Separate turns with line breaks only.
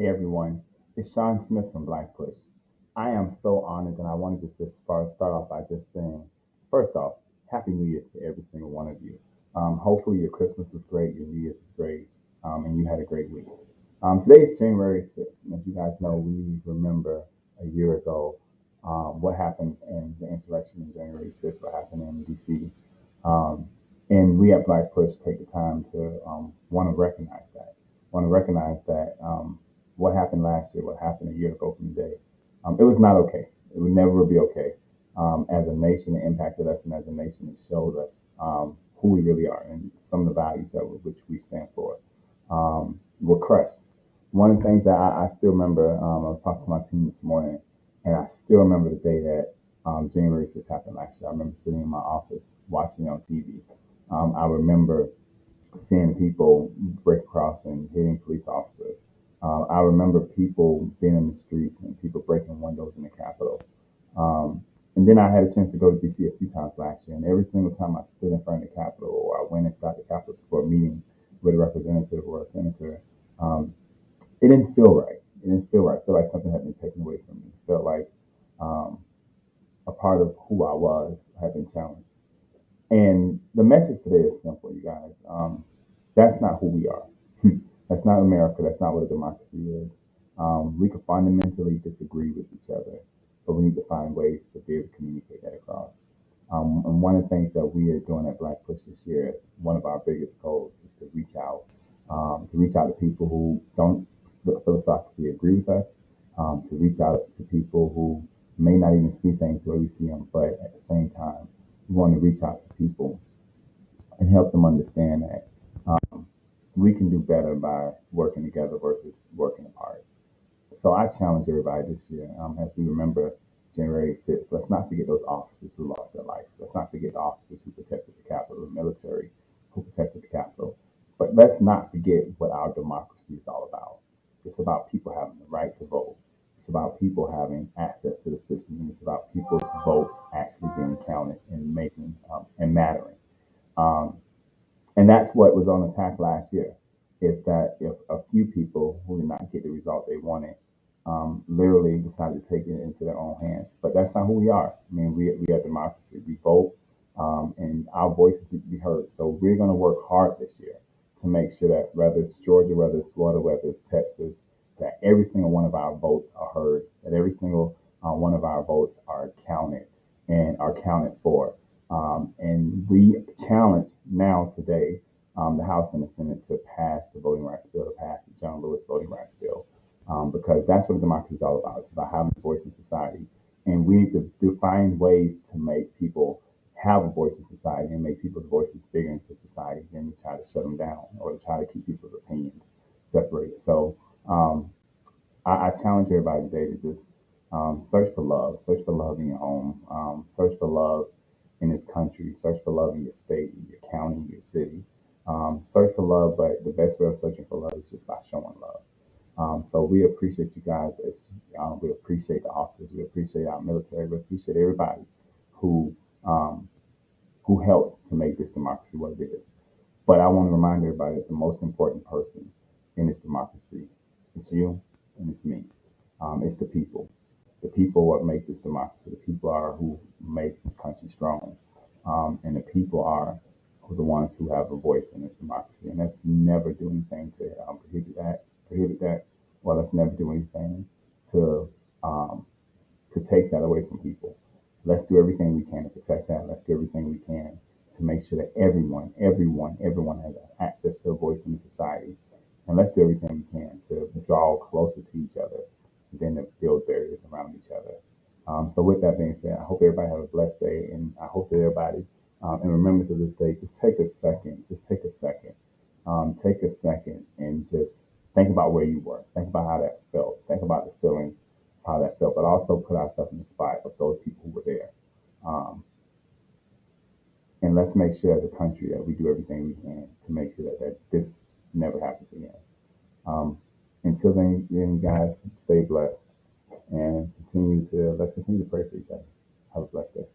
Hey everyone, it's Sean Smith from Black Push. I am so honored and I wanted just to start off by just saying, first off, Happy New Year's to every single one of you. Hopefully your Christmas was great, your New Year's was great, and you had a great week. Today is January 6th, and as you guys know, we remember a year ago what happened in the insurrection in January 6th, what happened in DC. Um, and we at Black Push take the time to want to recognize that. Want to recognize that what happened last year, what happened a year ago from today, it was not okay. It would never be okay. As a nation, it impacted us, and as a nation, it showed us who we really are and some of the values which we stand for. Were crushed. One of the things that I still remember, I was talking to my team this morning, and I still remember the day that January 6th happened last year. I remember sitting in my office watching it on TV. I remember seeing people break across and hitting police officers. I remember people being in the streets and people breaking windows in the Capitol. Um, and then I had a chance to go to DC a few times last year, and every single time I stood in front of the Capitol or I went inside the Capitol for a meeting with a representative or a senator, um, it didn't feel right. It didn't feel right. I felt like something had been taken away from me. It felt like um, a part of who I was had been challenged. And the message today is simple, you guys. That's not who we are. That's not America. That's not what a democracy is. We can fundamentally disagree with each other, but we need to find ways to be able to communicate that across. And one of the things that we are doing at Black Push this year is one of our biggest goals is to reach out to people who don't philosophically agree with us, to reach out to people who may not even see things the way we see them, but at the same time, we want to reach out to people and help them understand that we can do better by working together versus working apart. So I challenge everybody this year, as we remember January 6th, let's not forget those officers who lost their life. Let's not forget the officers who protected the Capitol, the military who protected the Capitol. But let's not forget what our democracy is all about. It's about people having the right to vote. It's about people having access to the system, and it's about people's votes actually being counted and making and mattering. Um, and that's what was on attack last year. Is that if a few people who did not get the result they wanted, literally decided to take it into their own hands. But that's not who we are. I mean, we are democracy. We vote, and our voices need to be heard. So we're going to work hard this year to make sure that whether it's Georgia, whether it's Florida, whether it's Texas, that every single one of our votes are heard, that every single one of our votes are counted and are counted for. And we challenge now today the House and the Senate to pass the voting rights bill, to pass the John Lewis voting rights bill, because that's what democracy is all about. It's about having a voice in society. And we need to find ways to make people have a voice in society and make people's voices bigger into society than to try to shut them down or to try to keep people's opinions separated. So I challenge everybody today to just search for love in your home, search for love in this country, search for love in your state, in your county, your city. Search for love, but the best way of searching for love is just by showing love. So we appreciate you guys. We appreciate the officers. We appreciate our military. We appreciate everybody who um, who helps to make this democracy what it is. But I want to remind everybody that the most important person in this democracy is you and it's me. It's the people. The people what make this democracy. The people are who make this country strong, and the people are the ones who have a voice in this democracy. And let's never do anything to prohibit that. Prohibit that. Well, let's never do anything to um, take that away from people. Let's do everything we can to protect that. Let's do everything we can to make sure that everyone has access to a voice in the society. And let's do everything we can to draw closer to each other than to build barriers around each other. So with that being said, I hope everybody have a blessed day, and I hope that everybody, in remembrance of this day, take a second and just think about where you were. Think about how that felt. Think about the feelings, how that felt, but also put ourselves in the spot of those people who were there. Um, and let's make sure as a country that we do everything we can to make sure that this never happens again. Um, until then, guys, stay blessed and let's continue to pray for each other. Have a blessed day.